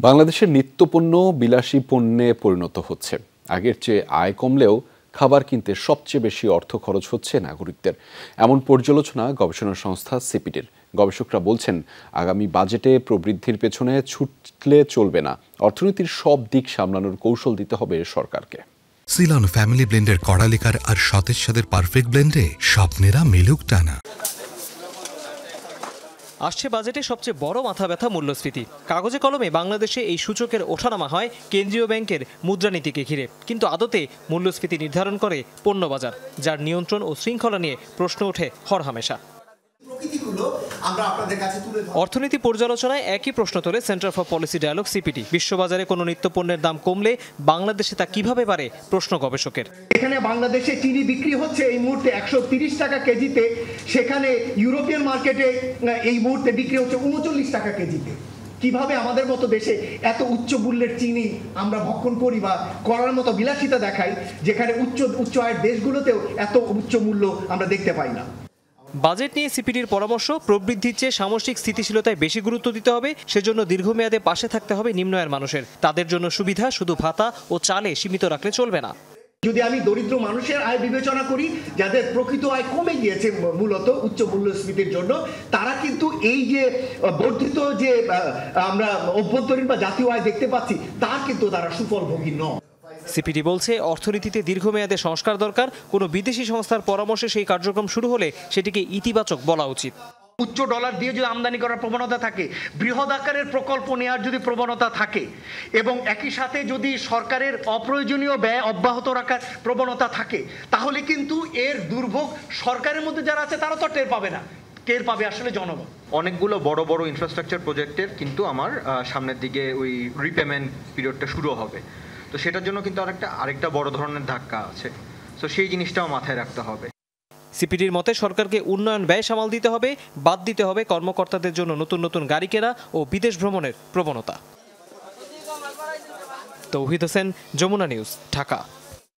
বাংলাদেশের নিত্যপণ্য বিলাসী পণ্যে পরিণত হচ্ছে। আগের চেয়ে আয় কমলেও খাবার কিনতে সবচেয়ে বেশি অর্থ খরচ হচ্ছে নাগরিকদের, এমন পর্যালোচনা গবেষণা সংস্থা সিপিডির। গবেষকরা বলছেন, আগামী বাজেটে প্রবৃদ্ধির পেছনে ছুটলে চলবে না, অর্থনীতির সব দিক সামলানোর কৌশল দিতে হবে সরকারকে। সিলন ফ্যামিলি ব্লেন্ডের কড়ালিকার আর সতেজ স্বাদের পারফেক্ট ব্লেন্ডে স্বপ্নেরা মেলুক টানা। আসছে বাজেটে সবচেয়ে বড় মাথা ব্যথা মূল্যস্ফীতি। কাগজে কলমে বাংলাদেশে এই সূচকের ওঠানামা হয় কেন্দ্রীয় ব্যাংকের মুদ্রানীতিকে ঘিরে, কিন্তু আদতে মূল্যস্ফীতি নির্ধারণ করে পণ্য বাজার, যার নিয়ন্ত্রণ ও শৃঙ্খলা নিয়ে প্রশ্ন ওঠে হরহামেশা। অর্থনীতি পর্যালোচনায় একই প্রশ্ন তোলে centre for policy dialogue CPD. বিশ্ববাজারে কোনো নিত্যপণ্যের দাম কমলে বাংলাদেশে তা কিভাবে বাড়ে প্রশ্ন গবেষকের। এখানে বাংলাদেশে চিনি বিক্রি হচ্ছে এই মুহূর্তে 130 টাকা কেজিতে, সেখানে ইউরোপিয়ান মার্কেটে এই মুহূর্তে বিক্রি হচ্ছে 39 টাকা কেজিতে। কিভাবে আমাদের মতো দেশে এত উচ্চ মূল্যের চিনি আমরা ভক্ষণ করি বা করার মতো বিলাসিতা দেখাই, যেখানে উচ্চ আয়ের দেশগুলোতেও এত উচ্চ মূল্য আমরা দেখতে পাই না। বাজেট নিয়ে সিপিডির পরামর্শ, প্রবৃদ্ধির চেয়ে সামষ্টিক স্থিতিশীলতায় বেশি গুরুত্ব দিতে হবে। সেজন্য দীর্ঘমেয়াদে পাশে থাকতে হবে নিম্ন আয়ের মানুষের। তাদের জন্য সুবিধা শুধু ভাতা ও চালে সীমিত রাখলে চলবে না। যদি আমি দরিদ্র মানুষের আয় বিবেচনা করি, যাদের প্রকৃত আয় কমে গিয়েছে মূলত উচ্চ মূল্যস্ফীতির জন্য, তারা কিন্তু এই যে বর্ধিত যে আমরা অভ্যন্তরীণ বা জাতীয় আয় দেখতে পাচ্ছি, তার কিন্তু তারা সুফলভোগী নয়। সিপিডি বলছে, অর্থনীতিতে দীর্ঘমেয়াদে সংস্কার দরকার। কোনো বিদেশি সংস্থার পরামর্শে সেই কার্যক্রম শুরু হলে সেটিকে ইতিবাচক বলা উচিত। উচ্চ ডলার দিয়ে যদি আমদানি করার প্রবণতা থাকে, বৃহৎ আকারের প্রকল্প নেওয়ার যদি প্রবণতা থাকে, এবং একই সাথে যদি সরকারের অপ্রয়োজনীয় ব্যয় অব্যাহত রাখার প্রবণতা থাকে, তাহলে কিন্তু এর দুর্ভোগ সরকারের মধ্যে যারা আছে তারা তো টের পাবে না, টের পাবে আসলে জনগণ। অনেকগুলো বড় বড় ইনফ্রাস্ট্রাকচার প্রজেক্টের কিন্তু আমার সামনের দিকে ওই রিপেমেন্ট পিরিয়ডটা শুরু হবে, তো সেটার জন্য কিন্তু আরেকটা বড় ধরনের ধাক্কা আছে, তো সেই জিনিসটাও মাথায় রাখতে হবে। সিপিডির মতে, সরকারকে উন্নয়ন ব্যয় সামাল দিতে হবে, বাদ দিতে হবে কর্মকর্তাদের জন্য নতুন নতুন গাড়ি কেনা ও বিদেশ ভ্রমণের প্রবণতা। তৌহিদ হোসেন, যমুনা নিউজ, ঢাকা।